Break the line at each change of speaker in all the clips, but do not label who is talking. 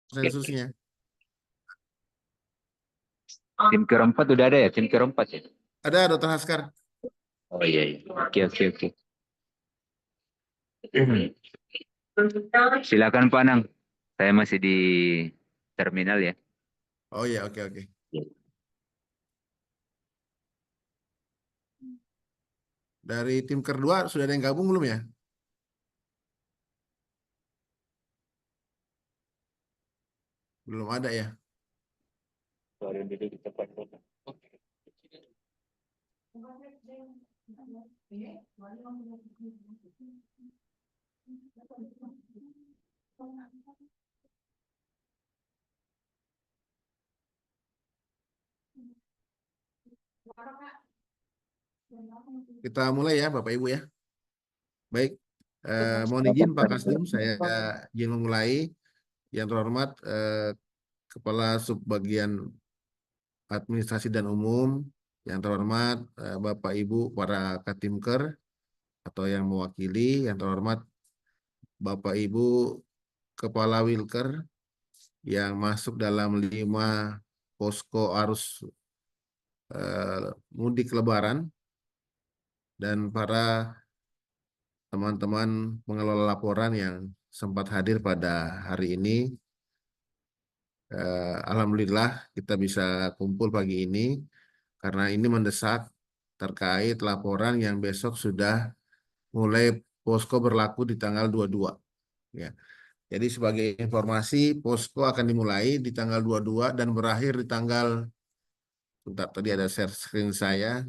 Oke.
sensusnya.
Tim keempat udah ada ya? Tim keempat ya?
Ada Dokter Haskar.
Oh iya, iya. Oke, oke, oke. Silakan Pak Nang. Saya masih di terminal ya.
Oh iya, oke oke. Dari tim kedua sudah ada yang gabung belum ya? Belum ada ya. Kita mulai ya Bapak Ibu ya. Baik, mohon izin Pak Kasdim, saya izin memulai. Yang terhormat Kepala Subbagian Administrasi dan Umum, yang terhormat Bapak Ibu para Katimker atau yang mewakili, yang terhormat Bapak Ibu Kepala Wilker yang masuk dalam 5 posko arus mudik Lebaran, dan para teman-teman pengelola laporan yang sempat hadir pada hari ini. Alhamdulillah kita bisa kumpul pagi ini karena ini mendesak terkait laporan yang besok sudah mulai posko berlaku di tanggal 22 ya. Jadi sebagai informasi, posko akan dimulai di tanggal 22 dan berakhir di tanggal, bentar, tadi ada share screen saya.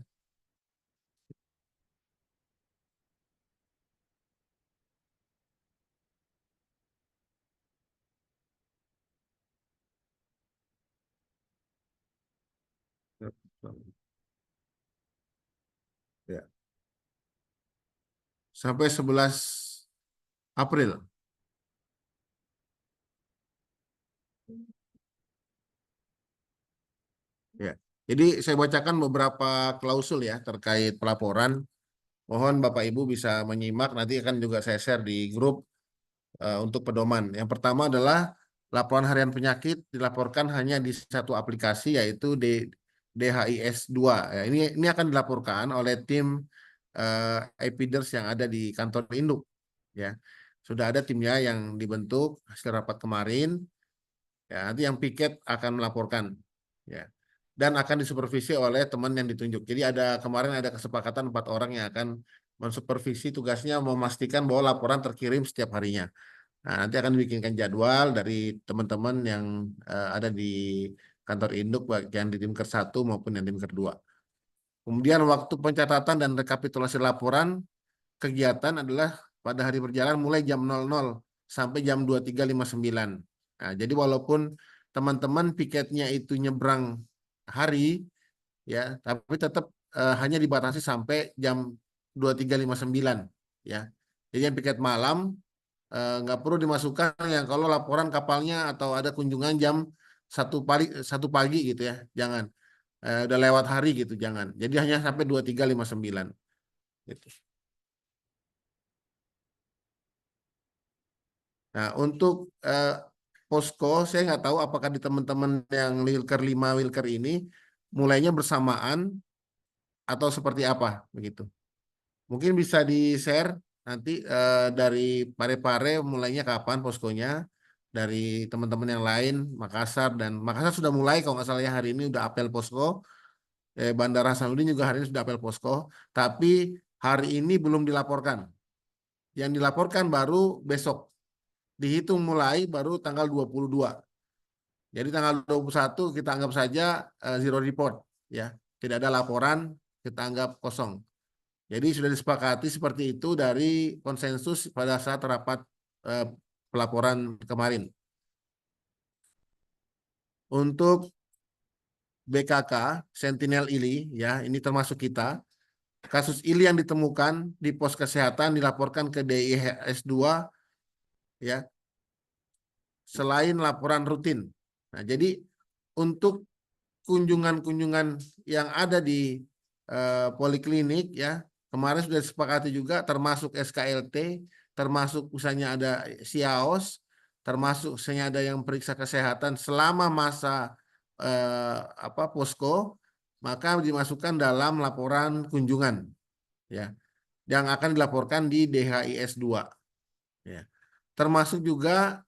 Ya. Sampai 11 April. Ya. Jadi saya bacakan beberapa klausul ya terkait pelaporan. Mohon Bapak Ibu bisa menyimak, nanti akan juga saya share di grup untuk pedoman. Yang pertama adalah laporan harian penyakit dilaporkan hanya di satu aplikasi, yaitu DHIS 2. Ya, ini akan dilaporkan oleh tim Epiders yang ada di kantor induk. Ya, sudah ada timnya yang dibentuk hasil rapat kemarin. Ya, nanti yang piket akan melaporkan. Ya, dan akan disupervisi oleh teman yang ditunjuk. Jadi kemarin ada kesepakatan 4 orang yang akan mensupervisi, tugasnya memastikan bahwa laporan terkirim setiap harinya. Nah, nanti akan dibikinkan jadwal dari teman-teman yang ada di kantor induk, baik yang di tim ke-1 maupun yang tim kedua. Kemudian waktu pencatatan dan rekapitulasi laporan kegiatan adalah pada hari berjalan mulai jam 00 sampai jam 23.59. Nah, jadi walaupun teman-teman piketnya itu nyebrang hari, ya, tapi tetap hanya dibatasi sampai jam 23.59 ya. Jadi yang piket malam nggak perlu dimasukkan yang kalau laporan kapalnya atau ada kunjungan jam 1 pagi gitu ya, jangan. Udah lewat hari gitu, jangan. Jadi hanya sampai 23.59 gitu. Nah, untuk posko, saya nggak tahu apakah di teman-teman yang Wilker 5 Wilker ini mulainya bersamaan atau seperti apa begitu. Mungkin bisa di-share nanti dari Parepare mulainya kapan poskonya, dari teman-teman yang lain, Makassar, dan Makassar sudah mulai kalau nggak salah ya, hari ini udah apel posko. Bandara Hasanuddin juga hari ini sudah apel posko, tapi hari ini belum dilaporkan. Yang dilaporkan baru besok, dihitung mulai baru tanggal 22. Jadi tanggal 21 kita anggap saja zero report ya. Tidak ada laporan, kita anggap kosong. Jadi sudah disepakati seperti itu dari konsensus pada saat rapat eh, pelaporan kemarin. Untuk BKK Sentinel Ili ya, ini termasuk kita. Kasus Ili yang ditemukan di pos kesehatan dilaporkan ke DIHS 2 ya, selain laporan rutin. Nah, jadi untuk kunjungan-kunjungan yang ada di poliklinik ya, kemarin sudah disepakati juga termasuk SKLT, termasuk misalnya ada SIAOS, termasuk misalnya ada yang periksa kesehatan selama masa posko, maka dimasukkan dalam laporan kunjungan, ya, yang akan dilaporkan di DHIS 2, ya. Termasuk juga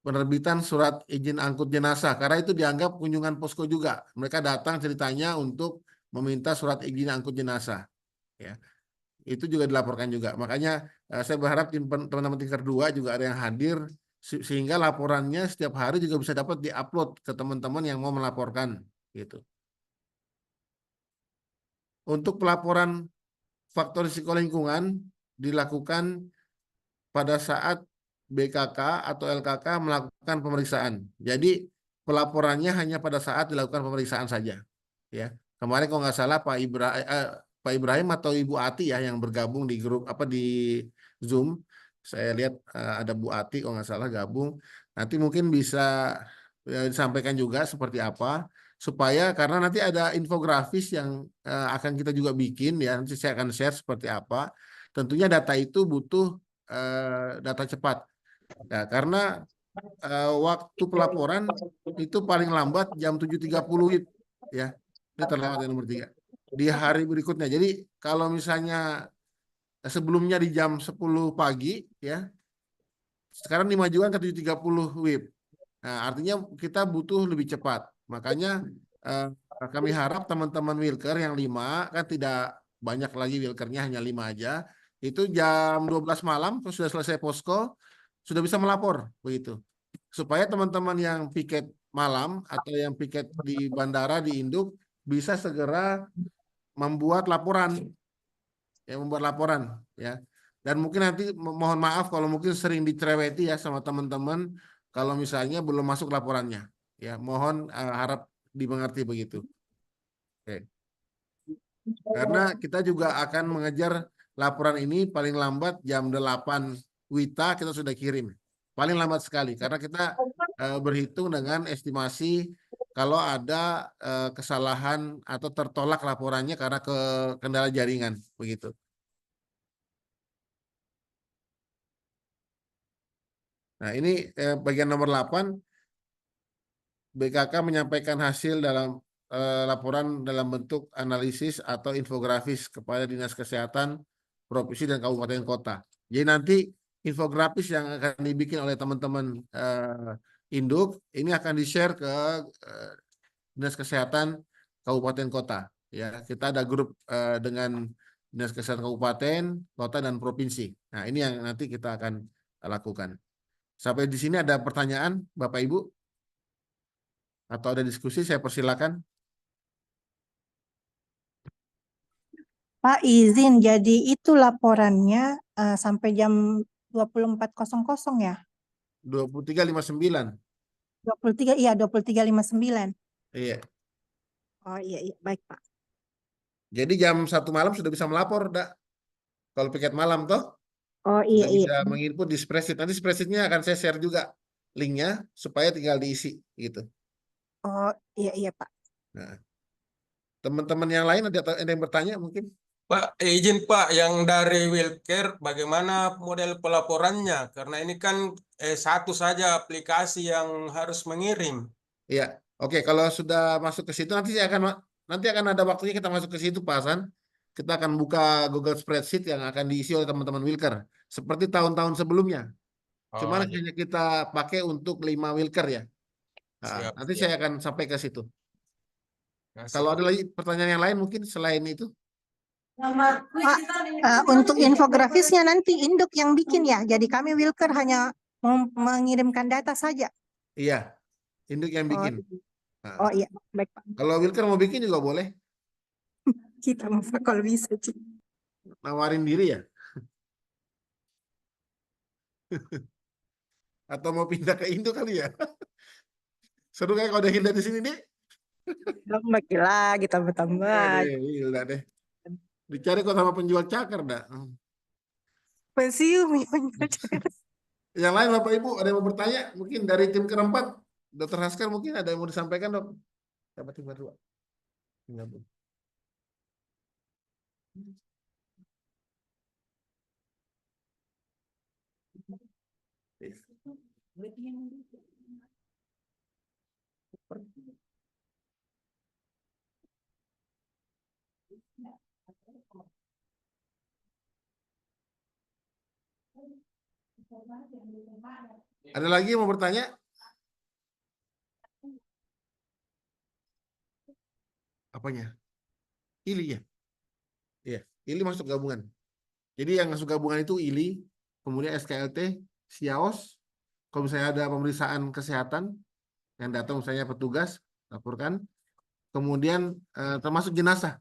penerbitan surat izin angkut jenazah, karena itu dianggap kunjungan posko juga. Mereka datang ceritanya untuk meminta surat izin angkut jenazah, ya. Itu juga dilaporkan juga. Makanya saya berharap teman-teman tingkat 2 juga ada yang hadir sehingga laporannya setiap hari juga bisa dapat diupload ke teman-teman yang mau melaporkan, gitu. Untuk pelaporan faktor risiko lingkungan dilakukan pada saat BKK atau LKK melakukan pemeriksaan. Jadi pelaporannya hanya pada saat dilakukan pemeriksaan saja. Ya, kemarin kalau nggak salah Pak Ibrahim atau Ibu Ati ya yang bergabung di grup di Zoom. Saya lihat ada Bu Ati kalau nggak salah gabung. Nanti mungkin bisa disampaikan juga seperti apa supaya karena nanti ada infografis yang akan kita juga bikin ya. Nanti saya akan share seperti apa. Tentunya data itu butuh data cepat. Nah, karena waktu pelaporan itu paling lambat jam 7.30 WIB, ya. Ini terlewat yang nomor 3. Di hari berikutnya. Jadi kalau misalnya sebelumnya di jam 10 pagi, ya, sekarang dimajukan ke 7.30 WIB. Nah, artinya kita butuh lebih cepat. Makanya eh, kami harap teman-teman Wilker yang 5, kan tidak banyak lagi Wilkernya, hanya 5 aja. Itu jam 12 malam, sudah selesai posko, sudah bisa melapor, begitu. Supaya teman-teman yang piket malam atau yang piket di bandara, di induk, bisa segera membuat laporan, ya. Dan mungkin nanti mohon maaf kalau mungkin sering dicereweti ya sama teman-teman kalau misalnya belum masuk laporannya, ya. Mohon harap dimengerti begitu. Oke. Karena kita juga akan mengejar laporan ini paling lambat jam 8 WITA kita sudah kirim. Paling lambat sekali karena kita berhitung dengan estimasi kalau ada kesalahan atau tertolak laporannya karena kendala jaringan begitu. Nah, ini bagian nomor 8, BKK menyampaikan hasil dalam laporan dalam bentuk analisis atau infografis kepada Dinas Kesehatan Provinsi dan Kabupaten Kota. Jadi nanti infografis yang akan dibikin oleh teman-teman induk ini akan di-share ke Dinas Kesehatan Kabupaten Kota. Ya, kita ada grup dengan Dinas Kesehatan Kabupaten, Kota, dan Provinsi. Nah, ini yang nanti kita akan lakukan. Sampai di sini ada pertanyaan, Bapak Ibu? Atau ada diskusi, saya persilakan.
Pak, izin, jadi itu laporannya sampai jam 24.00 ya?
23.59.
23, iya 23.59.
Iya.
Oh iya, iya, baik Pak.
Jadi jam 1 malam sudah bisa melapor, dak. Kalau piket malam toh,
Oh iya,
sudah
iya.
bisa menginput di spreadsheet. Nanti spreadsheetnya akan saya share juga linknya supaya tinggal diisi gitu.
Oh iya, iya Pak.
Nah, teman-teman yang lain ada yang bertanya mungkin?
Pak, izin Pak, yang dari Wilker, bagaimana model pelaporannya? Karena ini kan satu saja aplikasi yang harus mengirim.
Iya. Oke, kalau sudah masuk ke situ nanti akan ada waktunya kita masuk ke situ, Pak Hasan. Kita akan buka Google Spreadsheet yang akan diisi oleh teman-teman Wilker seperti tahun-tahun sebelumnya. Cuman
Oh, iya.
hanya kita pakai untuk 5 Wilker ya. Nah,
Siap,
nanti saya
siap.
akan sampai ke situ.
Kasih
Kalau ada
Pak.
lagi pertanyaan yang lain mungkin selain itu?
Pak, untuk infografisnya nanti induk yang bikin ya. Jadi kami Wilker hanya mengirimkan data saja.
Iya, induk yang
Oh,
bikin. Nah,
oh iya, baik Pak.
kalau Wilker mau bikin juga boleh.
Kita mau Pak, kalau bisa. Cik.
Nawarin diri ya. Atau mau pindah ke Indo kali ya. Seru kayak kalau ada Hilda di sini nih.
Baiklah, kita bertambah.
Hilda deh. Dicari kok sama penjual cakar dah.
Pensiun.
Yang lain Bapak Ibu ada yang mau bertanya? Mungkin dari tim keempat, Dokter Haskar mungkin ada yang mau disampaikan, Dok? Dapat tim kedua. Gabung. Ada lagi yang mau bertanya? Apanya? ILI ya? Iya, ILI masuk gabungan. Jadi yang masuk gabungan itu ILI, kemudian SKLT, SIAOS. Kalau misalnya ada pemeriksaan kesehatan, yang datang misalnya petugas, laporkan. Kemudian termasuk jenazah.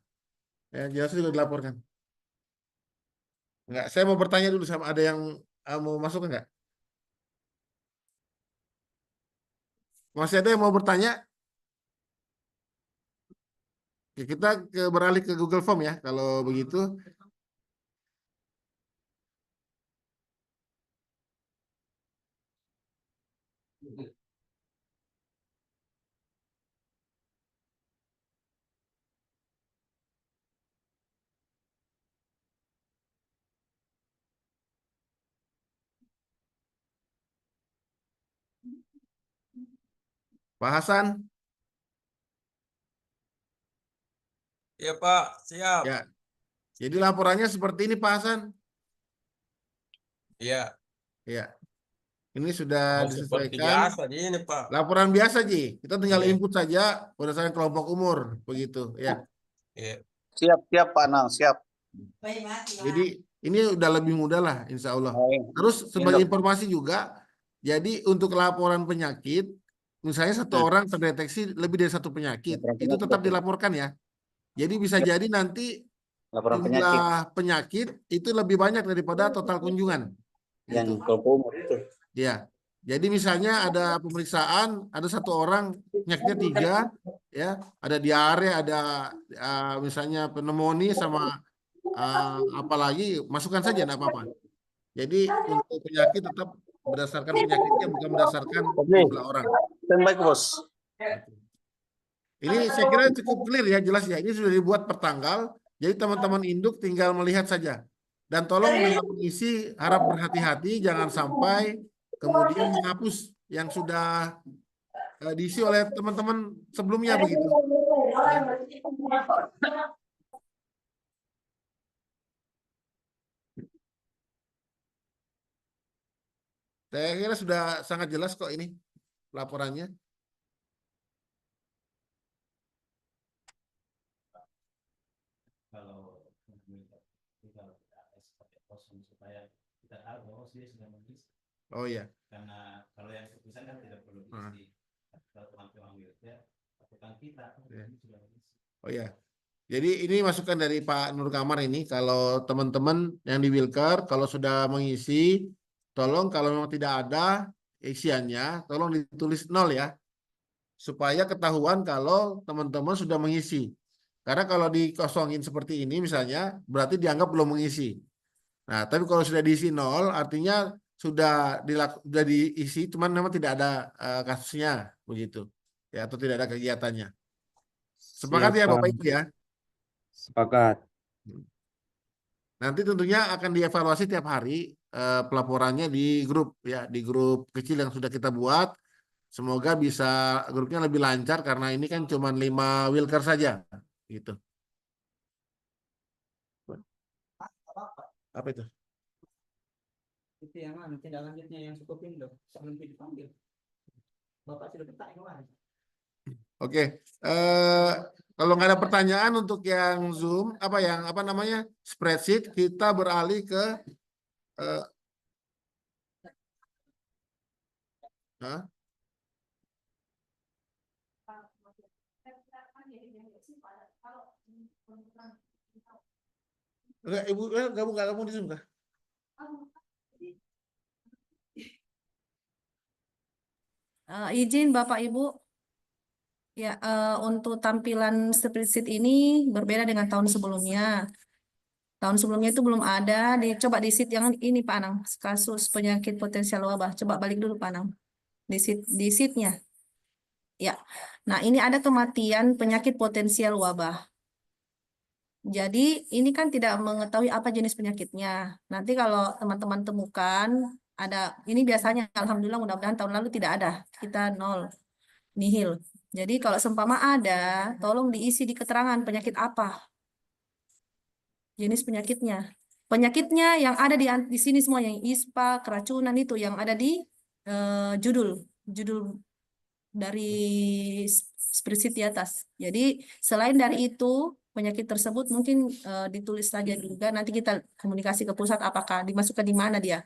Ya, jenazah juga dilaporkan. Enggak, saya mau bertanya dulu sama ada yang mau masuk enggak? Masih ada yang mau bertanya? Ya, kita beralih ke Google Form ya, kalau begitu. Pak Hasan,
Ya Pak, siap.
ya. Jadi laporannya seperti ini Pak Hasan.
Ya,
Ya, ini sudah
seperti
disesuaikan.
biasa ini Pak.
Laporan biasa, Ji. Kita tinggal
Iya.
input saja berdasarkan kelompok umur, begitu. Ya.
Iya.
Siap Pak Nang, siap.
Jadi ini udah lebih mudah lah, insya Allah.
Baik.
Terus sebagai
Induk.
informasi juga, jadi untuk laporan penyakit, misalnya satu orang terdeteksi lebih dari satu penyakit,
Laporan
itu
penyakit,
tetap
betul.
dilaporkan ya. Jadi bisa
Yep.
jadi nanti
Laporan penyakit
jumlah penyakit itu lebih banyak daripada total kunjungan.
yang
Gitu.
kelompok umur itu.
Ya. Jadi misalnya ada pemeriksaan, ada satu orang penyakitnya 3, ya, ada diare, ada misalnya pneumonia sama apalagi masukkan saja, enggak apa-apa. Jadi untuk penyakit tetap berdasarkan penyakitnya, bukan berdasarkan
Oke.
jumlah orang.
Standby Bos.
Ini saya kira cukup clear ya, jelas ya. Ini sudah dibuat per tanggal, jadi teman-teman induk tinggal melihat saja. Dan tolong dalam mengisi harap berhati-hati, jangan sampai kemudian menghapus yang sudah diisi oleh teman-teman sebelumnya begitu. Ya. Saya kira sudah sangat jelas kok ini laporannya.
Kalau supaya kita tahu bahwa dia sudah mengisi.
Oh iya.
Karena kalau yang keputusan kan tidak perlu diisi. Kalau teman-teman ya, lakukan kita ini sudah mengisi.
Oh iya. Jadi ini masukan dari Pak Nur Kamar ini, kalau teman-teman yang di Wilker, kalau sudah mengisi, tolong kalau memang tidak ada isiannya, tolong ditulis 0 ya, supaya ketahuan kalau teman-teman sudah mengisi. Karena kalau dikosongin seperti ini misalnya, berarti dianggap belum mengisi. Nah, tapi kalau sudah diisi 0, artinya sudah diisi, cuman memang tidak ada kasusnya, begitu. Ya, atau tidak ada kegiatannya. Sepakat ya Bapak Ibu ya?
Sepakat.
Nanti tentunya akan dievaluasi tiap hari pelaporannya di grup ya, di grup kecil yang sudah kita buat. Semoga bisa grupnya lebih lancar karena ini kan cuma 5 Wilker saja gitu. Apa itu?
Itu yang mana tindak lanjutnya yang cukup Indo sebelum dipanggil. Bapak sudah bertanya kemarin.
Oke, kalau nggak ada pertanyaan untuk yang Zoom, apa namanya spreadsheet, kita beralih ke enggak, Ibu gabung di Zoom kah?
Izin Bapak Ibu, ya untuk tampilan spreadsheet ini berbeda dengan tahun sebelumnya. Tahun sebelumnya itu belum ada. Coba di sheet yang ini Pak Anang, kasus penyakit potensial wabah. Coba balik dulu Pak Anang, di sheetnya. Ya, nah ini ada kematian penyakit potensial wabah. Jadi ini kan tidak mengetahui apa jenis penyakitnya. Nanti kalau teman-teman temukan ada ini biasanya alhamdulillah mudah-mudahan tahun lalu tidak ada. Kita nol, nihil. Jadi kalau seumpama ada, tolong diisi di keterangan penyakit apa, jenis penyakitnya. Penyakitnya yang ada di sini semua, yang ISPA, keracunan itu yang ada di judul dari spreadsheet di atas. Jadi selain dari itu penyakit tersebut mungkin ditulis saja juga, nanti kita komunikasi ke pusat apakah dimasukkan di mana dia.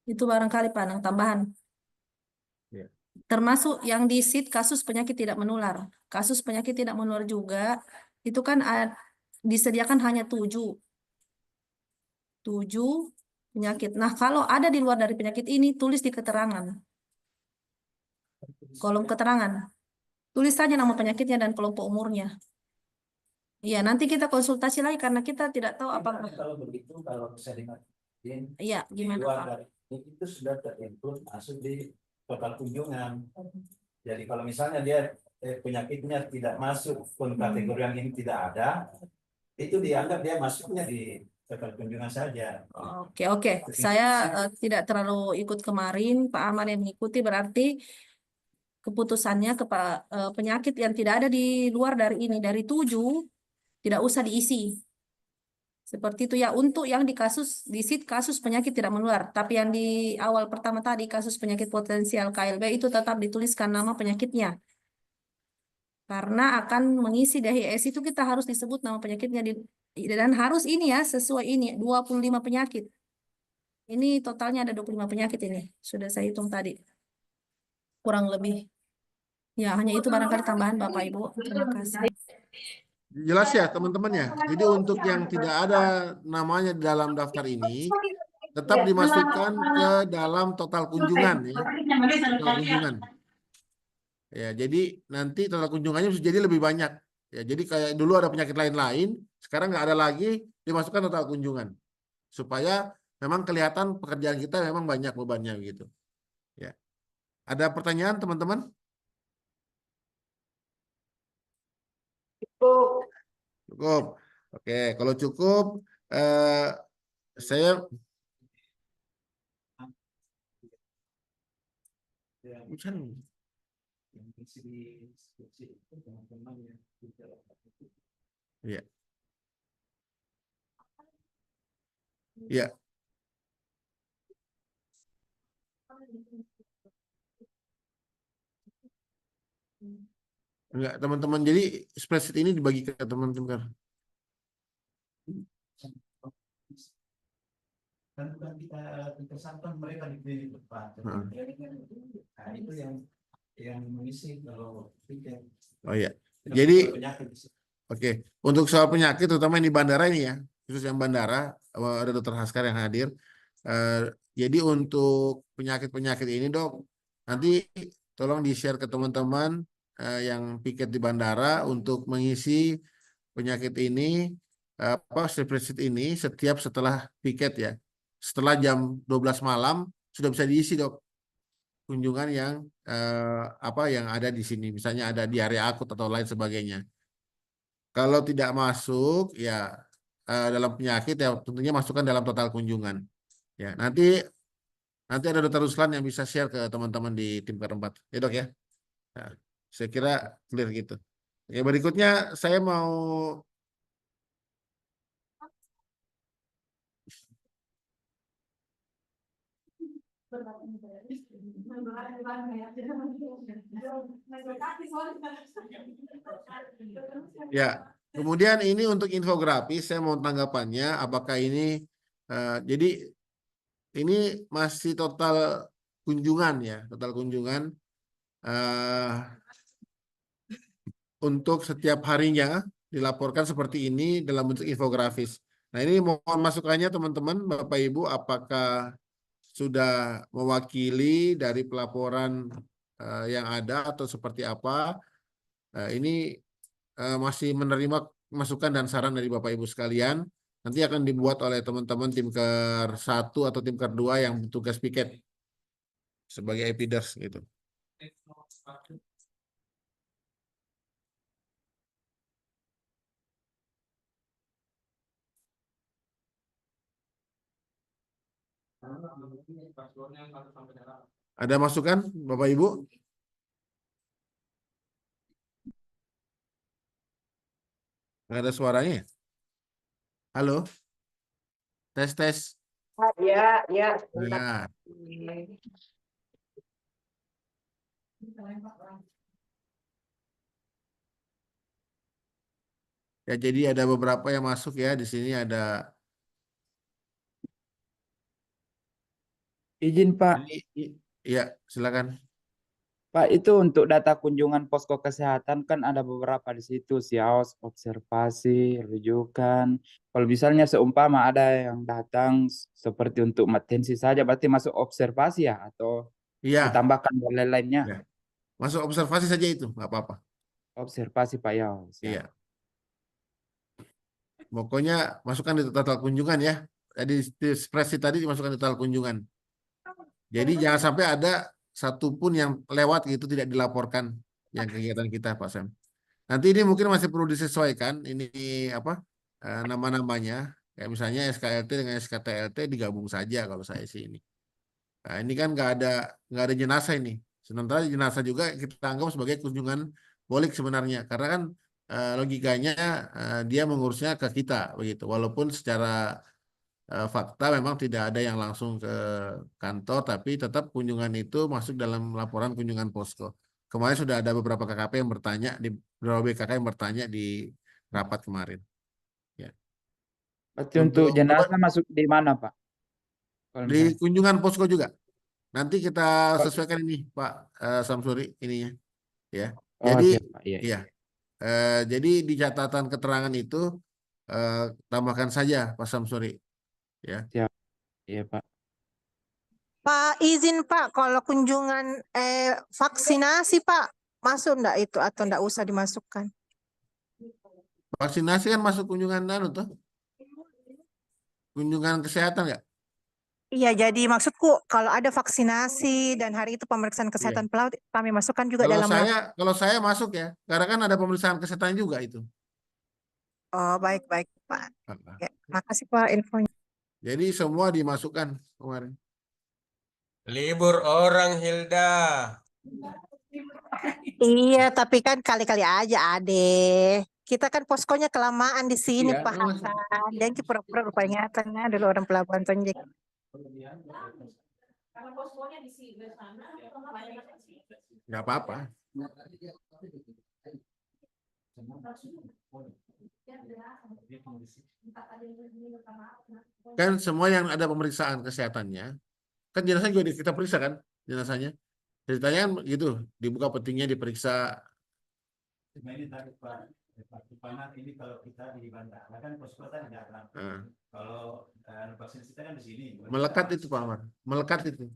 Itu barangkali Pak, tambahan.
Ya.
Termasuk yang di sheet kasus penyakit tidak menular. Kasus penyakit tidak menular juga itu kan disediakan hanya 7 penyakit. Nah, kalau ada di luar dari penyakit ini, tulis di keterangan. Kolom keterangan. Tulis saja nama penyakitnya dan kelompok umurnya. Iya, nanti kita konsultasi lagi karena kita tidak tahu apakah.
Kalau begitu, kalau saya dengar,
Iya, gimana
luar
Pak?
dari itu sudah terinclude masuk di total kunjungan. Jadi kalau misalnya dia penyakitnya tidak masuk pun kategori yang ini tidak ada, itu dianggap dia masuknya di total kunjungan saja.
Oke. Saya tidak terlalu ikut kemarin. Pak Ahmad yang mengikuti, berarti keputusannya penyakit yang tidak ada di luar dari ini, dari 7, tidak usah diisi. Seperti itu ya, untuk yang di sheet kasus penyakit tidak menular. Tapi yang di awal pertama tadi, kasus penyakit potensial KLB, itu tetap dituliskan nama penyakitnya. Karena akan mengisi DHIS itu kita harus disebut nama penyakitnya. Dan harus ini ya, sesuai ini, 25 penyakit. Ini totalnya ada 25 penyakit ini. Sudah saya hitung tadi. Kurang lebih. Ya, hanya itu barangkali tambahan Bapak Ibu. Terima kasih.
Jelas ya teman-teman ya. Jadi untuk yang tidak ada namanya di dalam daftar ini, tetap dimasukkan ke dalam total kunjungan ya. Total kunjungan. Ya, jadi nanti total kunjungannya bisa jadi lebih banyak. Ya, jadi kayak dulu ada penyakit lain-lain, sekarang nggak ada lagi, dimasukkan total kunjungan. Supaya memang kelihatan pekerjaan kita memang banyak bebannya gitu. Ya. Ada pertanyaan teman-teman? Cukup. Oke, kalau cukup saya
Yang isi di skripsi itu teman-teman yang tidak
ya. Ya. Enggak, teman-teman. Jadi spreadsheet ini dibagi ke teman-teman.
kan bukan kita pesan mereka di klinik depan.
Hmm.
Nah, itu yang mengisi kalau tiket.
Oh iya. Jadi
penyakit.
oke, untuk soal penyakit terutama yang di bandara ini ya, khusus yang bandara, ada Dokter Haskar yang hadir. Jadi untuk penyakit-penyakit ini Dok, nanti tolong di-share ke teman-teman yang piket di bandara untuk mengisi penyakit ini, spreadsheet ini setiap setelah piket ya. Setelah jam 12 malam sudah bisa diisi Dok. Kunjungan yang yang ada di sini, misalnya ada diare akut atau lain sebagainya. Kalau tidak masuk ya dalam penyakit ya tentunya masukkan dalam total kunjungan. Ya, nanti ada Dokter Ruslan yang bisa share ke teman-teman di tim keempat. Ya, Dok ya. Nah, saya kira clear gitu. Ya, berikutnya saya mau ya, kemudian ini untuk infografis saya mau tanggapannya apakah ini jadi ini masih total kunjungan ya, total kunjungan untuk setiap harinya dilaporkan seperti ini dalam bentuk infografis. Nah, ini mohon masukannya teman-teman, Bapak Ibu, apakah sudah mewakili dari pelaporan yang ada atau seperti apa? Ini masih menerima masukan dan saran dari Bapak Ibu sekalian. Nanti akan dibuat oleh teman-teman tim KER 1 atau tim KER 2 yang tugas piket sebagai epiders gitu. Ada masukan, Bapak Ibu? Nggak ada suaranya ya? Halo? Tes, tes.
Ya, ya.
Ya. Ya, jadi ada beberapa yang masuk ya. Di sini ada.
Izin Pak,
Ya, silakan.
Pak itu untuk data kunjungan posko kesehatan kan ada beberapa di situ, SIAOS, observasi, rujukan. Kalau misalnya seumpama ada yang datang seperti untuk maintenance saja, berarti masuk observasi ya atau
Iya,
ditambahkan dan lain-lainnya?
Ya. Masuk observasi saja itu, nggak apa-apa.
Observasi Pak ya. Siap.
Iya. Pokoknya masukkan di total kunjungan ya. Jadi di spreadsheet tadi dimasukkan di total kunjungan. Jadi jangan sampai ada satupun yang lewat gitu tidak dilaporkan yang kegiatan kita, Pak Sam. Nanti ini mungkin masih perlu disesuaikan. Ini apa nama-namanya? Kayak misalnya SKLT dengan SKTLT digabung saja kalau saya sih ini. Nah, ini kan nggak ada jenazah ini. Sementara jenazah juga kita anggap sebagai kunjungan bolik sebenarnya, karena kan logikanya dia mengurusnya ke kita begitu. Walaupun secara fakta memang tidak ada yang langsung ke kantor, tapi tetap kunjungan itu masuk dalam laporan kunjungan posko. Kemarin sudah ada beberapa KKP yang bertanya di beberapa BKK yang bertanya di rapat kemarin. Ya.
Berarti untuk jenazah masuk di mana Pak? Kalau
Di
misalnya.
kunjungan posko juga. Nanti kita sesuaikan ini, Pak Samsuri ininya, ya.
Oh,
Jadi,
siap, Pak. Iya.
ya. Jadi di catatan keterangan itu tambahkan saja Pak Samsuri, ya.
Siap. Iya Pak.
Pak, izin Pak, kalau kunjungan vaksinasi Pak, masuk enggak itu atau enggak usah dimasukkan?
Vaksinasi kan masuk kunjungan tuh. Kunjungan kesehatan nggak?
Iya, jadi maksudku kalau ada vaksinasi dan hari itu pemeriksaan kesehatan pelaut, kami masukkan juga dalam.
Kalau saya masuk ya, karena kan ada pemeriksaan kesehatan juga itu.
Oh, baik Pak. Ya, makasih Pak infonya.
Jadi semua dimasukkan kemarin.
Libur orang Hilda.
Iya, tapi kan kali-kali aja Ade. Kita kan poskonya kelamaan di sini
Iya,
Pak Hasan. Dan kita pura-pura lupa ingatannya dulu orang Pelabuhan Tonjek.
Nggak apa-apa. Kan semua yang ada pemeriksaan kesehatannya, kan jenazah juga kita periksa kan jenazahnya. Ceritanya kan gitu, dibuka petingnya diperiksa.
Ini tadi Pak ini kalau kita di Bandar, kan posko tadi datang. Kalau vaksin kita kan di sini.
Melekat itu Pak Amar, melekat itu.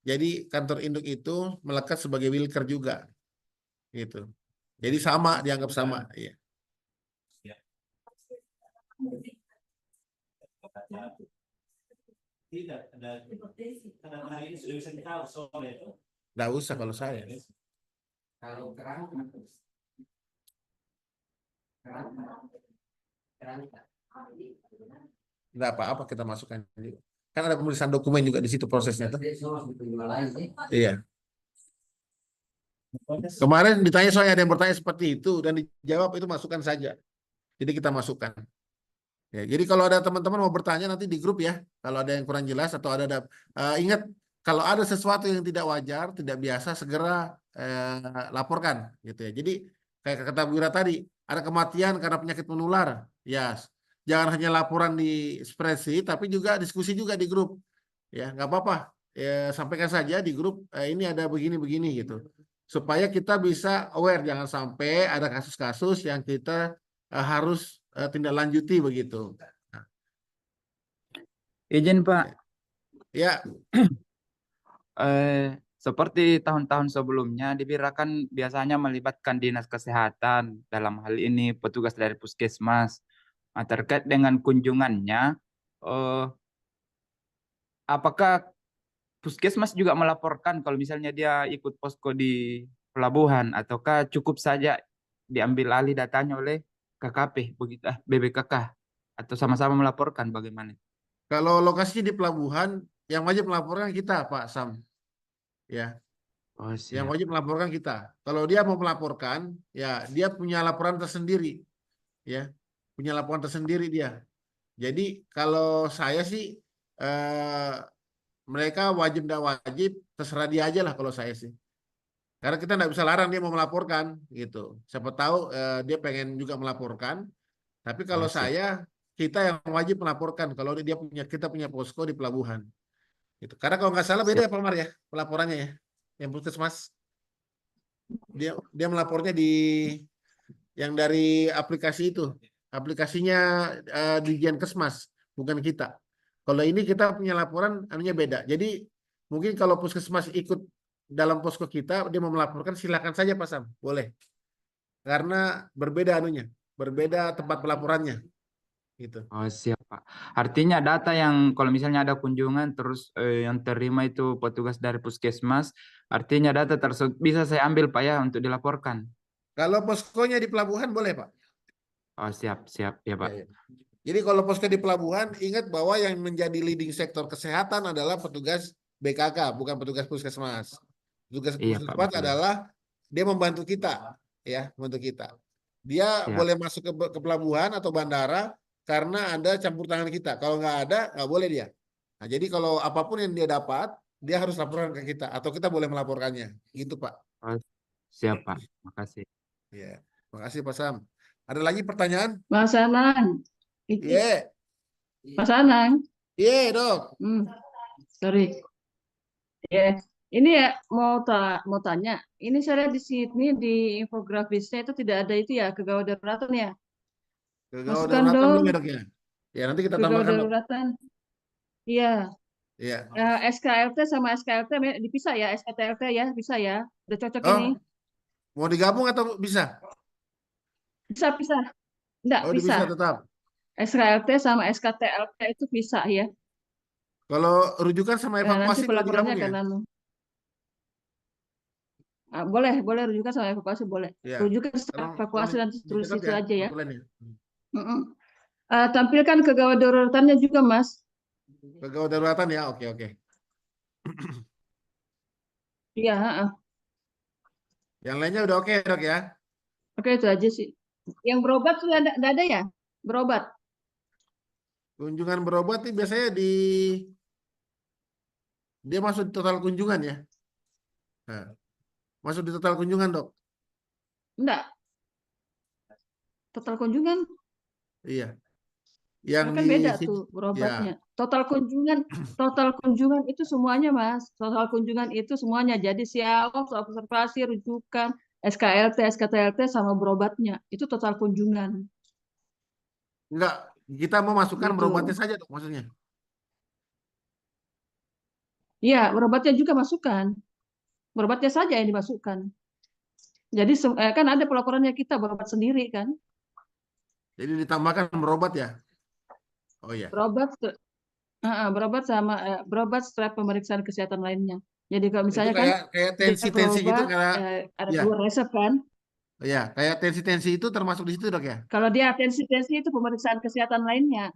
Jadi kantor induk itu melekat sebagai wilker juga, gitu. Jadi sama, dianggap sama, iya.
Tidak ada. Karena ini sudah bisa tahu soal itu.
Nggak usah kalau saya.
Kalau kerang,
Nggak apa-apa kita masukkan juga. Kan ada pemeriksaan dokumen juga di situ prosesnya tuh. Iya. Kemarin ditanya soalnya ada yang bertanya seperti itu dan dijawab itu masukkan saja. Jadi kita masukkan. Ya, jadi kalau ada teman-teman mau bertanya nanti di grup ya. Kalau ada yang kurang jelas atau ingat kalau ada sesuatu yang tidak wajar, tidak biasa segera laporkan gitu ya. Jadi kayak kata Bu Ira tadi, ada kematian karena penyakit menular. Ya, jangan hanya laporan di spreadsheet tapi juga diskusi juga di grup. Ya, nggak apa-apa. Ya, sampaikan saja di grup ini ada begini-begini gitu. Supaya kita bisa aware jangan sampai ada kasus-kasus yang kita harus tindak lanjuti begitu.
Izin Pak.
Ya.
Seperti tahun-tahun sebelumnya, dibirakan biasanya melibatkan dinas kesehatan dalam hal ini petugas dari puskesmas. Nah, terkait dengan kunjungannya, apakah puskesmas juga melaporkan kalau misalnya dia ikut posko di pelabuhan, ataukah cukup saja diambil alih datanya oleh KKP, begitu, BBKK, atau sama-sama melaporkan bagaimana?
Kalau lokasinya di pelabuhan, Yang wajib melaporkan kita, Pak Sam. Ya,
Oh,
yang
siap.
wajib melaporkan kita. Kalau dia mau melaporkan, ya dia punya laporan tersendiri, ya, punya laporan tersendiri dia. Jadi kalau saya sih mereka wajib tidak wajib terserah dia aja lah kalau saya sih. Karena kita nggak bisa larang dia mau melaporkan gitu. Siapa tahu dia pengen juga melaporkan. Tapi kalau
Oh, siap.
kita yang wajib melaporkan kalau kita punya posko di pelabuhan. Gitu. Karena kalau nggak salah
Siap.
beda ya Pak Mar ya pelaporannya ya. Yang puskesmas dia melapornya yang dari aplikasi itu. Aplikasinya di Dinkesmas, bukan kita. Kalau ini kita punya laporan anunya beda. Jadi mungkin kalau puskesmas ikut dalam posko kita, dia mau melaporkan silakan saja Pak Sam, boleh. Karena berbeda anunya, berbeda tempat pelaporannya. Gitu.
Oh, siap, Pak. Artinya data yang kalau misalnya ada kunjungan terus yang terima itu petugas dari puskesmas, artinya data tersebut bisa saya ambil, Pak, ya, untuk dilaporkan.
Kalau poskonya di pelabuhan boleh Pak.
Oh, siap, siap, ya, Pak.
Ya, ya. Jadi kalau posko di pelabuhan, ingat bahwa yang menjadi leading sektor kesehatan adalah petugas BKK, bukan petugas puskesmas. Petugas
Iya, Pak,
puskesmas
betul.
adalah dia membantu kita, ya, membantu kita. Dia
Siap.
boleh masuk ke pelabuhan atau bandara karena ada campur tangan kita. Kalau nggak ada, nggak boleh dia. Nah, jadi kalau apapun yang dia dapat, dia harus laporkan ke kita atau kita boleh melaporkannya. Gitu, Pak.
Oh, siap, Pak. Makasih.
Ya, makasih Pak Sam. Ada lagi pertanyaan?
Mas Anang,
Iya,
Mas Anang,
iya dok.
sorry. Ya, ini ya mau tanya. Ini saya lihat di sini di infografisnya itu tidak ada itu ya kegawat daruratan ya.
Kegawat
Masukkan
daruratan
dong.
belum ya dok ya? Ya nanti kita
Kegawat
tambahkan dok.
daruratan. Iya.
Iya.
SKLT sama SKLT dipisah ya, SKTLT ya, bisa ya. Udah cocok
Oh,
ini.
mau digabung atau bisa?
Bisa. Enggak,
Oh, bisa
bisa.
tetap.
SKLT sama SKTLT itu bisa ya.
Kalau rujukan sama
Nanti
evakuasi boleh
pelaporannya
digabung ya?
akan boleh rujukan sama evakuasi boleh.
Iya.
Rujukan
Tolong
evakuasi nanti tulis
dicatat
itu aja ya.
kebetulan ya.
Tampilkan kegawat daruratannya juga, Mas.
Kegawat daruratan ya, oke.
Iya,
Yang lainnya udah oke dok ya?
Oke, itu aja sih. Yang berobat sudah enggak ada ya? Berobat.
Kunjungan berobat nih biasanya dia masuk di total kunjungan ya? Nah, masuk di total kunjungan dok?
Enggak. Total kunjungan.
Iya. Yang
Kan beda tuh berobatnya.
Ya.
Total kunjungan itu semuanya, Mas. Total kunjungan itu semuanya. Jadi SIAOS, observasi, rujukan, SKLT, SKTLT sama berobatnya. Itu total kunjungan.
Enggak, kita mau masukkan
Gitu.
berobatnya saja dok maksudnya.
Iya, berobatnya juga masukkan. Berobatnya saja yang dimasukkan. Jadi kan ada pelaporannya kita berobat sendiri kan.
Jadi ditambahkan berobat ya? Oh iya.
Berobat sama berobat setelah pemeriksaan kesehatan lainnya. Jadi kalau misalnya
Itu kayak tensi-tensi gitu
berobat,
karena
ada
ya.
2 resep kan.
Ya, kayak tensi-tensi itu termasuk di situ dok ya?
Kalau dia tensi itu pemeriksaan kesehatan lainnya.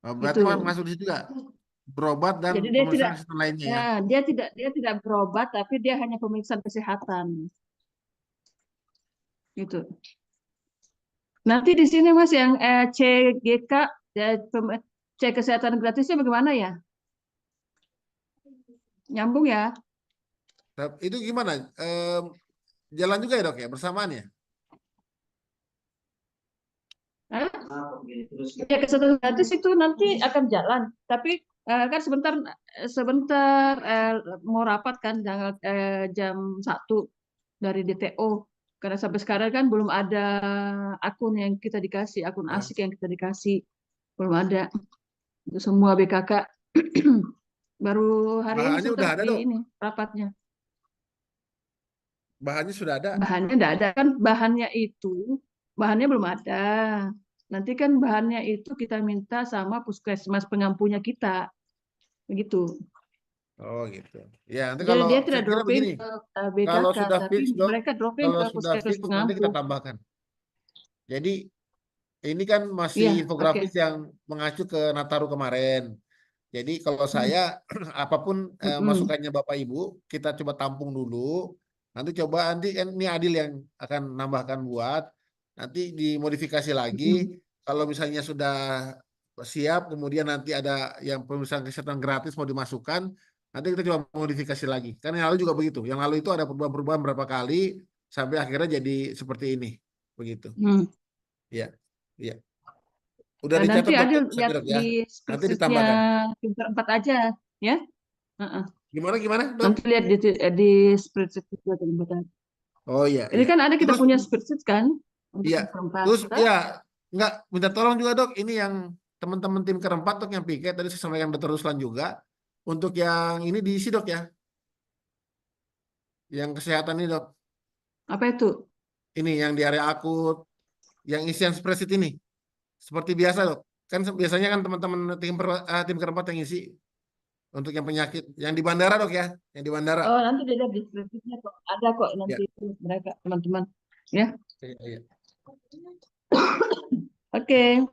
Oh, berarti
Gitu.
masuk di situ juga berobat dan
Jadi dia
pemeriksaan kesehatan lainnya ya?
dia tidak berobat tapi dia hanya pemeriksaan kesehatan. Gitu. Nanti di sini Mas yang CGK cek kesehatan gratisnya bagaimana ya? Nyambung ya?
Itu gimana? Jalan juga ya dok ya? Bersamaan ya?
Ya kesehatan gratis itu nanti akan jalan. Tapi kan sebentar mau rapat kan jam 1 dari DTO. Karena sampai sekarang kan belum ada akun yang kita dikasih, akun asik yang kita dikasih. Belum ada. Itu semua BKK. Baru hari ini
Bahannya udah ada dok?
ini rapatnya.
Bahannya sudah ada?
Bahannya enggak ada kan, bahannya belum ada. Nanti kan bahannya itu kita minta sama puskesmas pengampunya kita. Begitu.
Oh gitu. Ya, nanti
Jadi
kalau
dia
saya
tidak
kira
dropping
begini,
ke BKK,
kalau sudah
tapi
fix dok,
mereka dropping
kalau
ke
sudah
puskesmas
fix nanti kita
pengampu.
tambahkan. Jadi ini kan masih
Iya,
infografis yang mengacu ke Nataru kemarin. Jadi kalau saya apapun masukannya Bapak Ibu, kita coba tampung dulu. Nanti coba nanti kan ini Adil yang akan nambahkan buat. Nanti dimodifikasi lagi. Kalau misalnya sudah siap, kemudian nanti ada yang pemeriksaan kesehatan gratis mau dimasukkan, nanti kita coba modifikasi lagi. Kan yang lalu juga begitu. Yang lalu itu ada perubahan-perubahan berapa kali sampai akhirnya jadi seperti ini. Begitu. Ya, ya. Udah
Dan nanti
dicatat
Adil
Dok,
lihat
Dok, ya.
di
Nanti
spreadsheet-nya
ditambahkan.
tim keempat aja, ya.
Gimana, Dok?
Nanti lihat di spreadsheet kita tim keempat.
Oh iya,
Ini
iya.
kan ada kita
Terus,
punya spreadsheet kan untuk
iya.
tim keempat.
Terus
Kita.
ya, nggak minta tolong juga Dok. Ini yang teman-teman tim keempat Dok yang piket tadi saya sampaikan Dr. Ruslan juga. Untuk yang ini diisi Dok ya. Yang kesehatan ini Dok.
Apa itu?
Ini yang di area akut, yang isian spreadsheet ini. Seperti biasa Dok. Kan biasanya kan teman-teman tim keempat yang isi untuk yang penyakit. Yang di bandara Dok ya. Yang di bandara.
Oh, nanti dilihat di spreadsheet-nya kok. Ada kok nanti itu mereka teman-teman. Ya.
Iya, iya.
Oke.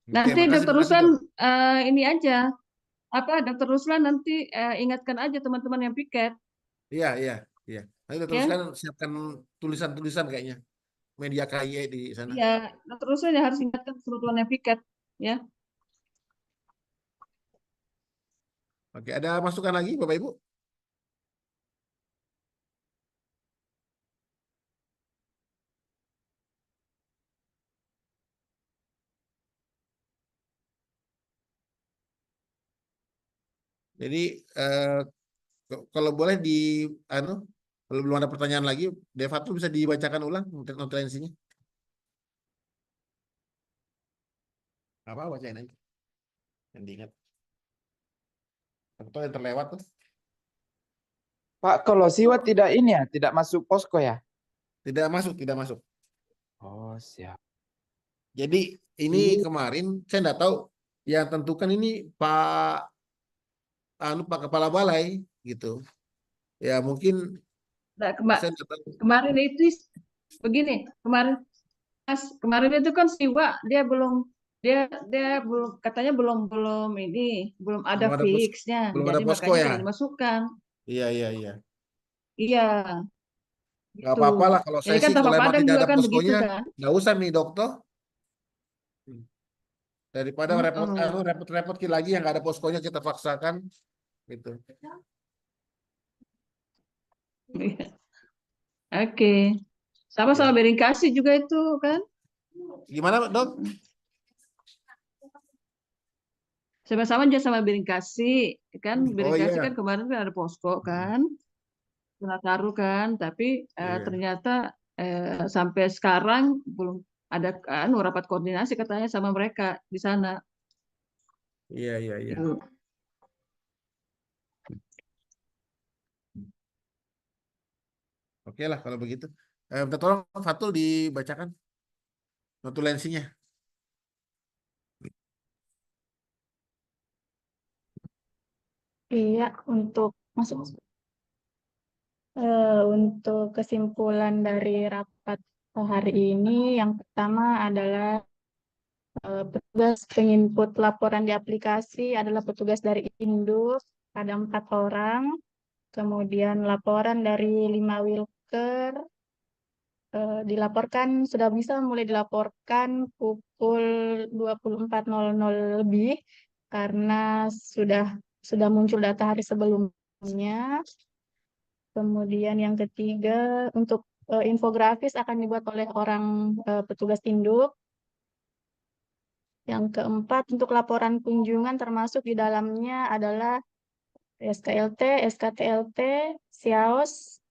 Nanti
makasih,
Dr.
makasih,
Ruslan
Dok.
ini aja. Apa Dr. Ruslan nanti ingatkan aja teman-teman yang piket.
Iya, iya, iya. Nanti
Ya.
teruskan siapkan tulisan-tulisan kayaknya. Media KY di sana.
Iya, Dr. Ruslan yang harus ingatkan teman-teman yang piket. Ya.
Oke, ada masukan lagi Bapak Ibu? Jadi kalau boleh kalau belum ada pertanyaan lagi, Devatul bisa dibacakan ulang notulensinya. Apa bacain aja. Yang diingat. Atau yang terlewat tuh.
Pak, kalau Siwa tidak ini ya, tidak masuk posko ya?
Tidak masuk, tidak masuk.
Oh, siap.
Jadi ini kemarin saya enggak tahu yang tentukan ini Pak Kepala Balai gitu. Ya mungkin
Nah,
saya enggak tahu.
kemarin itu begini, kemarin itu kan Siwa dia belum katanya belum ada
Belum ada
fixnya,
belum
jadi
ada posko
makanya
ya.
tidak dimasukkan.
Iya, iya, iya.
Iya.
Nggak
Gitu.
apa-apa lah kalau
Ini
saya
kan
sih
Tapak
kalau emang
Padang
tidak
juga
ada
kan begitu
poskonya
kan.
nggak usah nih dokter. Daripada repot-repot lagi yang nggak ada poskonya kita paksakan gitu.
Oke. Sama-sama Berinkasi juga itu kan.
Gimana Dok?
Sama-sama aja sama Berinkasi kan. Berinkasi
iya.
kan kemarin kan ada posko kan. Taru kan, tapi ternyata sampai sekarang belum ada kan rapat koordinasi katanya sama mereka di sana.
Iya, iya, iya. Oke lah kalau begitu. Minta tolong Fatul dibacakan notulensinya.
Iya, untuk untuk kesimpulan dari rapat hari ini, yang pertama adalah petugas penginput laporan di aplikasi adalah petugas dari Induk, ada 4 orang. Kemudian laporan dari 5 Wilker dilaporkan, sudah bisa mulai dilaporkan pukul 24.00 lebih karena sudah muncul data hari sebelumnya. Kemudian yang ketiga, untuk infografis akan dibuat oleh orang petugas induk. Yang keempat, untuk laporan kunjungan termasuk di dalamnya adalah SKLT, SKTLT, SIAOS,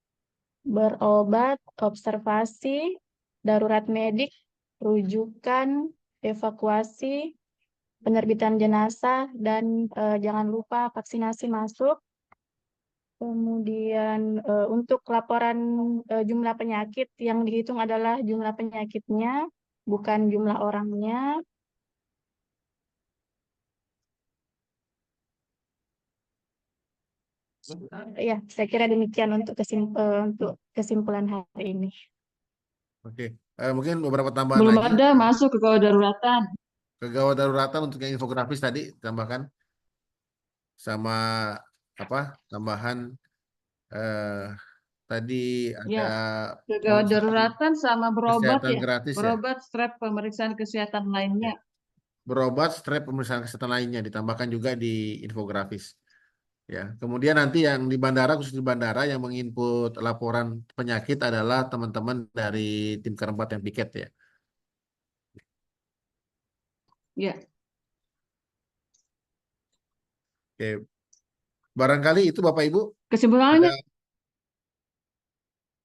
berobat, observasi, darurat medik, rujukan, evakuasi, penerbitan jenazah, dan jangan lupa vaksinasi masuk. Kemudian untuk laporan jumlah penyakit yang dihitung adalah jumlah penyakitnya, bukan jumlah orangnya. Ya, saya kira demikian untuk kesimpulan hari ini.
Oke, mungkin beberapa tambahan
Belum
lagi.
ada masuk ke gawat daruratan.
Ke gawat daruratan untuk yang infografis tadi tambahkan. sama apa tambahan tadi ada
Ya,
uang subsidi
kedaruratan sama berobat
kesehatan
ya.
gratis ya.
Berobat, strap, pemeriksaan kesehatan lainnya.
Berobat, strep, pemeriksaan kesehatan lainnya ditambahkan juga di infografis. Ya, kemudian nanti yang di bandara, khusus di bandara yang menginput laporan penyakit adalah teman-teman dari tim keempat yang piket ya.
Ya.
Oke. Barangkali itu Bapak Ibu.
Kesimpulannya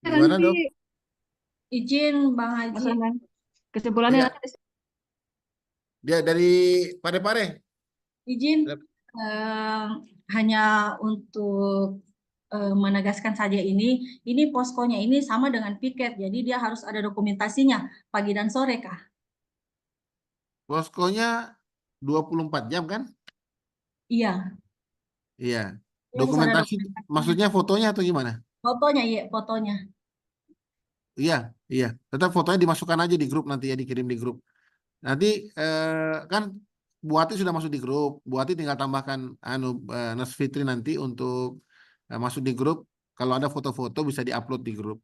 Ada gimana
Nanti
dok?
izin Bang Haji.
Mas Anang, kesimpulannya
Iya.
nanti
Dia dari Parepare.
Izin
Ada-
hanya untuk menegaskan saja ini poskonya ini sama dengan piket, jadi dia harus ada dokumentasinya pagi dan sore kah?
Poskonya 24 jam kan?
Iya,
Iya.
dia harus ada
Dokumentasi
dokumentasinya.
maksudnya fotonya atau gimana?
Fotonya, iya fotonya.
Iya, iya. Tetap fotonya dimasukkan aja di grup nanti ya, dikirim di grup. Nanti kan Bu Ati sudah masuk di grup. Bu Ati tinggal tambahkan Nas Fitri nanti untuk masuk di grup. Kalau ada foto-foto bisa diupload di grup.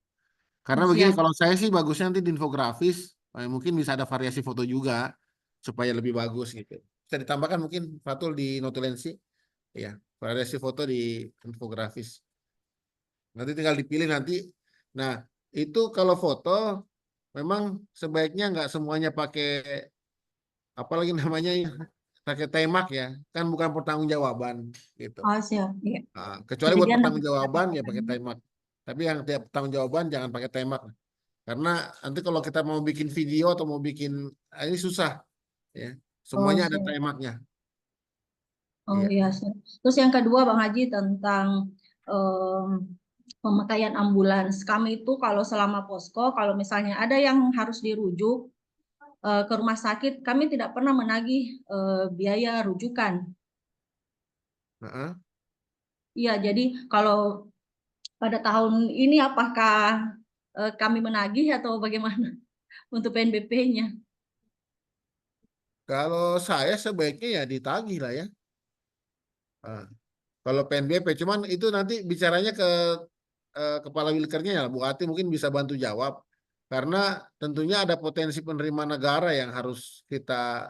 Karena begini,
Siap.
kalau saya sih bagusnya nanti di infografis mungkin bisa ada variasi foto juga supaya lebih bagus gitu. Bisa ditambahkan mungkin Fatul di Notulensi. Ya, variasi foto di infografis. Nanti tinggal dipilih nanti. Nah, itu kalau foto memang sebaiknya nggak semuanya pakai apalagi namanya ya, pakai temak ya, kan bukan pertanggungjawaban gitu.
Oh siap, iya.
Kecuali
Jadi
buat
dia
pertanggungjawaban ya pakai
dapat
temak. Tapi yang tiap pertanggungjawaban jangan pakai temak. Karena nanti kalau kita mau bikin video atau mau bikin ini susah ya. Semuanya ada
siap.
temaknya.
Oh
Iya.
iya, siap. Terus yang kedua Bang Haji tentang pemakaian ambulans. Kami itu kalau selama posko, kalau misalnya ada yang harus dirujuk ke rumah sakit, kami tidak pernah menagih biaya rujukan.
Heeh.
Iya, jadi kalau pada tahun ini apakah kami menagih atau bagaimana untuk PNBP-nya?
Kalau saya sebaiknya ya ditagih lah ya. Kalau PNBP, cuman itu nanti bicaranya ke kepala wilkernya ya, Bu Ati mungkin bisa bantu jawab. Karena tentunya ada potensi penerima negara yang harus kita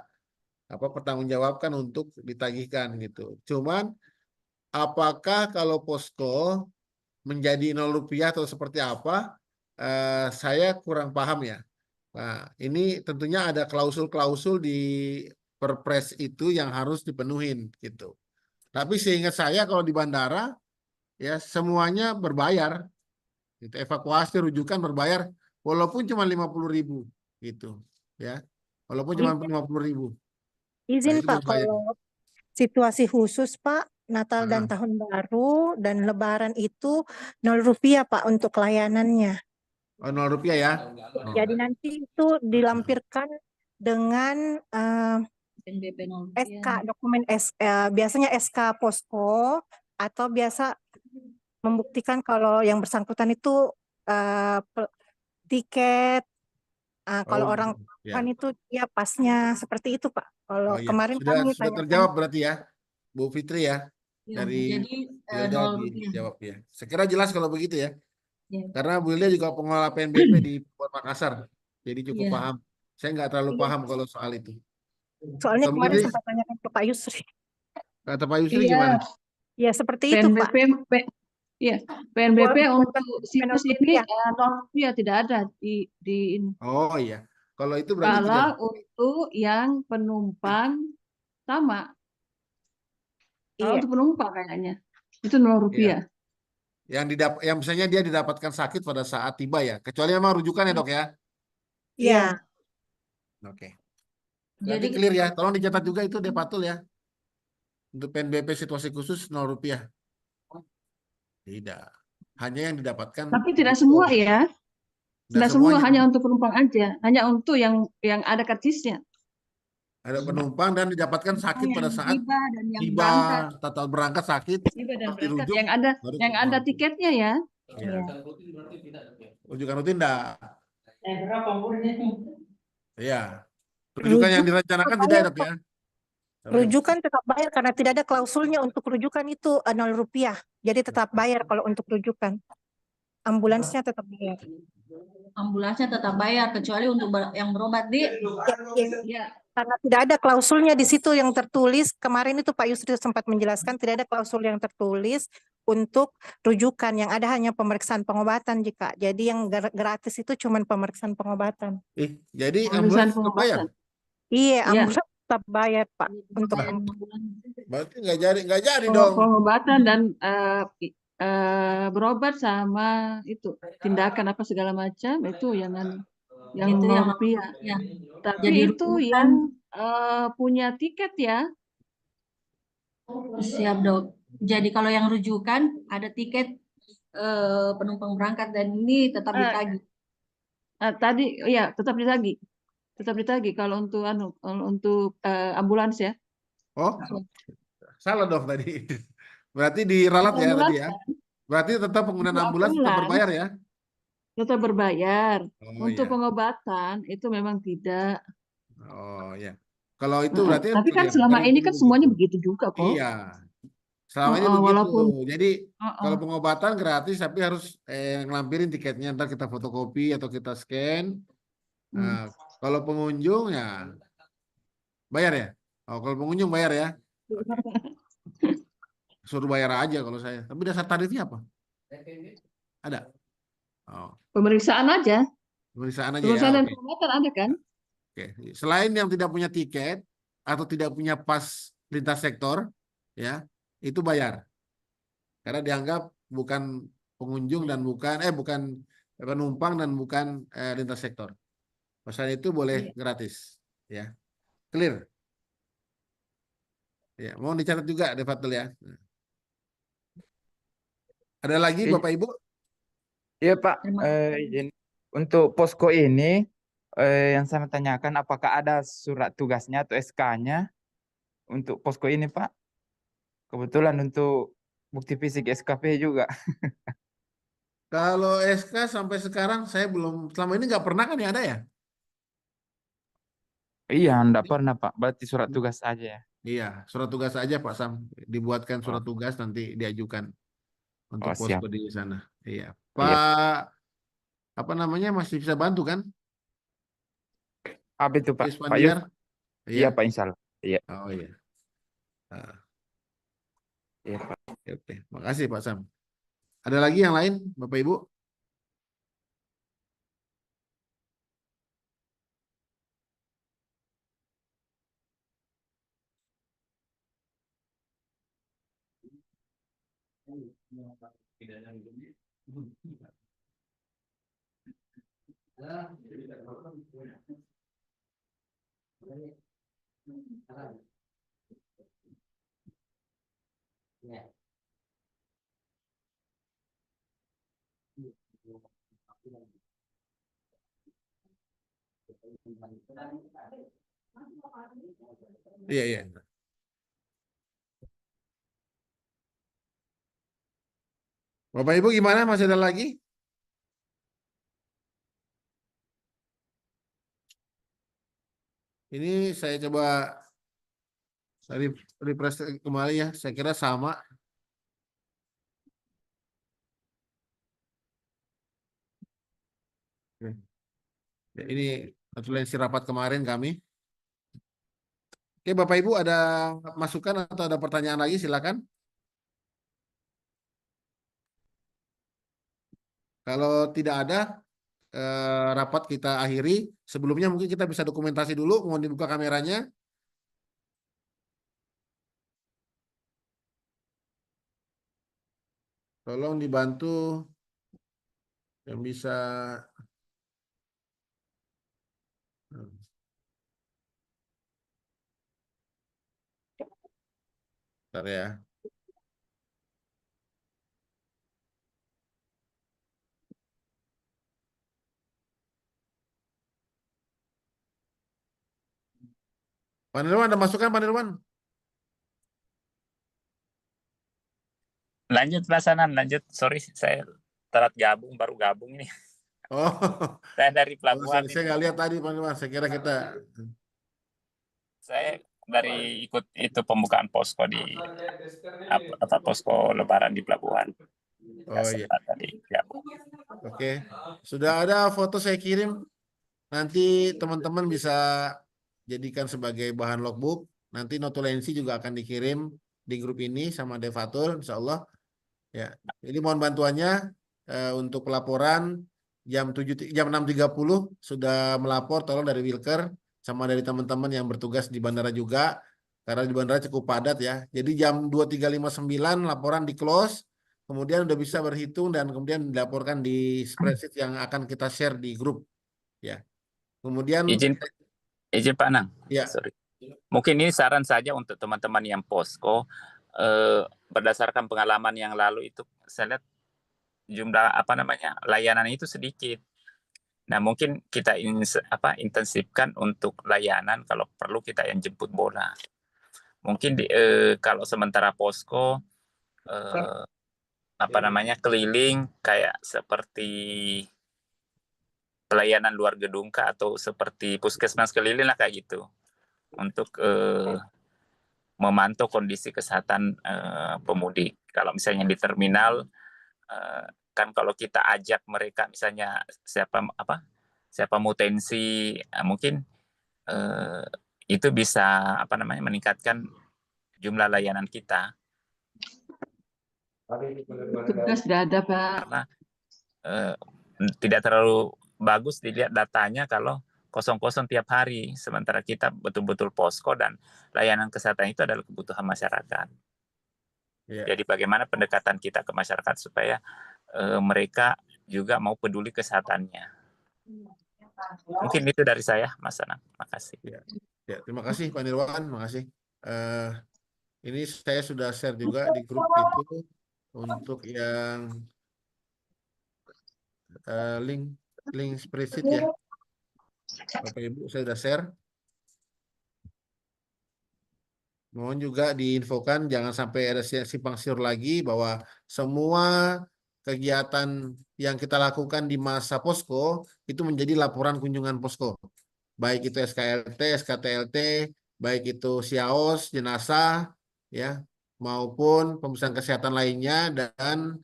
pertanggungjawabkan untuk ditagihkan gitu. Cuman apakah kalau posko menjadi 0 rupiah atau seperti apa? Saya kurang paham ya. Nah, ini tentunya ada klausul-klausul di Perpres itu yang harus dipenuhin gitu. Tapi seingat saya kalau di bandara ya semuanya berbayar. Gitu. Evakuasi rujukan berbayar walaupun cuma 50.000 gitu ya. Walaupun cuma 50.000.
Izin
itu
Pak,
berbayar.
kalau situasi khusus Pak, Natal dan
Nah,
Tahun Baru dan Lebaran itu 0 rupiah Pak untuk layanannya.
0 rupiah ya. Oh.
Jadi nanti itu dilampirkan dengan
PNBP
SK, dokumen biasanya SK posko atau biasa membuktikan kalau yang bersangkutan itu tiket. Kalau
Oh,
orang
ya.
kan itu ya pasnya seperti itu Pak. Kalau
Oh iya,
kemarin
sudah
kami
sudah
tanyakan.
terjawab berarti ya, Bu Fitri ya,
Ya,
dari
jadi
Wilda
0 rupiah.
dijawab ya. Sekira jelas kalau begitu ya,
Ya.
karena Bu Wilda juga pengelola PNBP di Port Makassar, jadi cukup
Iya.
paham. Saya nggak terlalu
Iya.
paham kalau soal itu.
Soalnya
Atau
kemarin
mungkin
sempat tanyakan ke Pak Yusri.
kata Pak Yusri
iya,
gimana?
Ya seperti itu Pak.
Ya, PNBP
Bukan
untuk situs ini 0 rupiah tidak ada di ini.
Oh iya, kalau itu berarti
Kalau
tidak.
untuk yang penumpang sama. Kalau
Iya.
untuk penumpang kayaknya itu 0 rupiah.
Yang misalnya dia didapatkan sakit pada saat tiba ya, kecuali memang rujukan ya dok ya.
Iya.
Oke. Berarti
Jadi
clear ya. Tolong dicatat juga itu Depatul ya. Untuk PNBP situasi khusus 0 rupiah. Tidak. Hanya yang didapatkan.
Tapi tidak semua ya. Tidak semua,
semuanya.
hanya untuk penumpang aja. Hanya untuk yang ada karcisnya.
Ada penumpang dan didapatkan sakit pada saat
tiba dan yang
tiba
berangkat.
atau berangkat sakit.
Tiba dan
harus
berangkat.
dirujuk, baru
Yang ada
0 rupiah.
tiketnya ya.
Iya. Rujukan rutin enggak? Iya. Rujukan yang direncanakan tidak ya dok ya?
Rujukan tetap bayar karena tidak ada klausulnya untuk rujukan itu Rp0. Jadi tetap bayar kalau untuk rujukan. Ambulansnya tetap bayar.
Ambulansnya tetap bayar kecuali untuk yang berobat di.
Ya, karena tidak ada klausulnya di situ yang tertulis. Kemarin itu Pak Yusri sempat menjelaskan tidak ada klausul yang tertulis untuk rujukan. Yang ada hanya pemeriksaan pengobatan jika. Jadi yang gratis itu cuma pemeriksaan pengobatan.
Jadi
Pemeriksaan
ambulans tetap bayar.
Iya,
Ya.
ambulans tetap bayar Pak. Untuk
Berarti nggak jadi dong.
Pengobatan dan berobat sama itu tindakan apa segala macam itu yang
Itu yang
Rp0.
ya.
Tapi
Jadi
itu
rujukan.
yang punya tiket ya.
Siap dok. Jadi kalau yang rujukan ada tiket penumpang berangkat dan ini tetap ditagih.
Tadi ya tetap ditagih kalau untuk ambulans ya.
Oh, salah dong tadi. Berarti diralat ya tadi ya. Berarti tetap penggunaan
Untuk
ambulans tetap
ambulans.
berbayar ya.
Tetap berbayar.
Oh
Untuk
iya.
pengobatan itu memang tidak.
Oh ya. Kalau itu berarti
Tapi kan
clear.
selama
Dari
ini
dulu
kan semuanya
begitu.
begitu juga kok.
Iya. Selama ini begitu.
Walaupun
Jadi kalau pengobatan gratis tapi harus ngelampirin tiketnya, ntar kita fotokopi atau kita scan. Nah, kalau pengunjung ya bayar ya. Oh, kalau pengunjung bayar ya. Suruh bayar aja kalau saya. Tapi dasar tarifnya apa? Ada. Oh,
pemeriksaan aja.
pemeriksaan aja ya.
Pemeriksaan dan
Oke.
pengobatan ada kan?
Oke. Selain yang tidak punya tiket atau tidak punya pas lintas sektor, ya itu bayar. Karena dianggap bukan pengunjung dan bukan penumpang dan bukan lintas sektor. Pasal itu boleh gratis, ya. Clear. Ya, mau dicatat juga deh Fatul ya. Ada lagi Bapak Ibu?
Iya Pak, izin. Untuk posko ini yang saya tanyakan apakah ada surat tugasnya atau SK-nya untuk posko ini Pak? Kebetulan untuk bukti fisik SKP juga.
Kalau SK sampai sekarang saya belum, selama ini nggak pernah kan ya ada ya?
Iya, enggak pernah Pak. Berarti surat tugas aja ya.
Iya, surat tugas aja Pak Sam. Dibuatkan surat tugas nanti diajukan untuk
siap.
posko di sana. Iya.
Iya.
Pak, apa namanya masih bisa bantu kan?
Apa itu Pak? Pak Yus?
Isfandiar?
Iya Pak, insya Allah. Iya.
Oh iya. Nah,
Iya Pak.
oke. Makasih Pak Sam. Ada lagi yang lain Bapak Ibu? Iya, iya. Bapak Ibu gimana? Masih ada lagi? Ini saya coba refresh kembali ya. Saya kira sama. Oke. Ya, ini atulensi rapat kemarin kami. Oke, Bapak Ibu ada masukan atau ada pertanyaan lagi silakan. Kalau tidak ada, rapat kita akhiri. Sebelumnya mungkin kita bisa dokumentasi dulu. Mohon dibuka kameranya. Tolong dibantu yang bisa. Bentar ya. Pak Nirwan, ada masukan Pak Nirwan?
Lanjut pelaksanaan, lanjut. Sorry, saya telat gabung, baru gabung ini.
Oh,
Saya dari pelabuhan.
saya nggak lihat tadi Pak Nirwan. Saya kira kita.
Saya dari ikut itu pembukaan posko di posko Lebaran di pelabuhan.
Oh iya.
Sempat tadi gabung.
Oke. Sudah ada foto saya kirim. Nanti teman-teman bisa jadikan sebagai bahan logbook. Nanti notulensi juga akan dikirim di grup ini sama Devatul, insya Allah. Ya, ini mohon bantuannya untuk pelaporan jam 6.30 sudah melapor, tolong dari Wilker sama dari teman-teman yang bertugas di bandara juga, karena di bandara cukup padat ya. Jadi jam 23.59 laporan di close, kemudian udah bisa berhitung dan kemudian dilaporkan di spreadsheet yang akan kita share di grup. Ya, kemudian
Izin Pak Anang.
ya.
Sorry. Mungkin ini saran saja untuk teman-teman yang posko. Berdasarkan pengalaman yang lalu itu saya lihat jumlah layanan itu sedikit. Nah, mungkin kita intensifkan untuk layanan, kalau perlu kita yang jemput bola. Mungkin kalau sementara posko keliling kayak seperti pelayanan luar gedung atau seperti puskesmas keliling lah kayak gitu, untuk memantau kondisi kesehatan pemudik. Kalau misalnya di terminal, kan kalau kita ajak mereka misalnya siapa mau tensi, mungkin itu bisa meningkatkan jumlah layanan kita.
Tugas tidak ada, Pak.
Karena tidak terlalu bagus dilihat datanya kalau kosong-kosong tiap hari, sementara kita betul-betul posko dan layanan kesehatan itu adalah kebutuhan masyarakat.
Ya.
Jadi bagaimana pendekatan kita ke masyarakat supaya mereka juga mau peduli kesehatannya. Mungkin itu dari saya, Mas Anang. Makasih.
Ya, terima kasih Pak Nirwan, makasih. Ini saya sudah share juga di grup itu untuk yang link spreadsheet ya. Bapak Ibu saya sudah share. Mohon juga diinfokan jangan sampai ada simpang siur lagi bahwa semua kegiatan yang kita lakukan di masa posko itu menjadi laporan kunjungan posko. Baik itu SKLT, SKTLT, baik itu SIAOS, jenazah, ya, maupun pemeriksaan kesehatan lainnya dan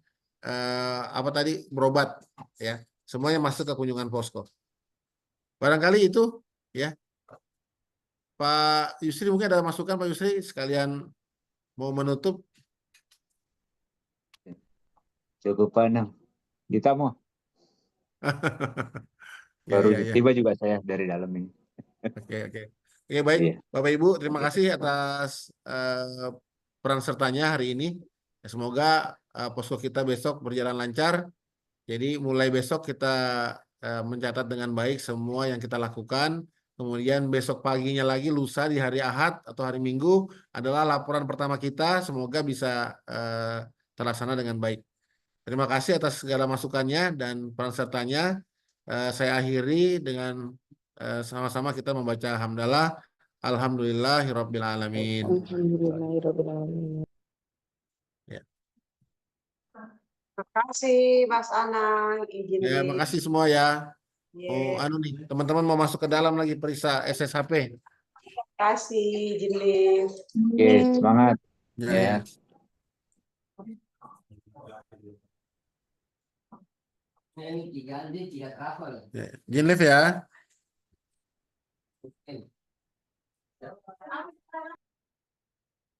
berobat, ya, semuanya masuk ke kunjungan posko. Barangkali itu, ya. Pak Yusri mungkin ada masukan Pak Yusri sekalian mau menutup.
Cukup Pak Anang. Kita mau. Baru
Ya.
tiba juga saya dari dalam ini.
Oke, baik.
Iya.
Bapak Ibu, terima kasih atas peran sertanya hari ini. Semoga posko kita besok berjalan lancar. Jadi mulai besok kita mencatat dengan baik semua yang kita lakukan. Kemudian besok paginya lagi, lusa di hari Ahad atau hari Minggu adalah laporan pertama kita. Semoga bisa terlaksana dengan baik. Terima kasih atas segala masukannya dan peran sertanya. Saya akhiri dengan sama-sama kita membaca hamdalah. Alhamdulillahirabbil alamin.
Alhamdulillahirrahmanirrahim.
Ya.
Terima kasih Mas Anang, izin
Ya,
live.
makasih semua ya.
Yeah.
Teman-teman mau masuk ke dalam lagi periksa SSHP.
Terima kasih, izin live.
Oke, semangat.
Ya.
Ini tiga travel.
Izin live ya.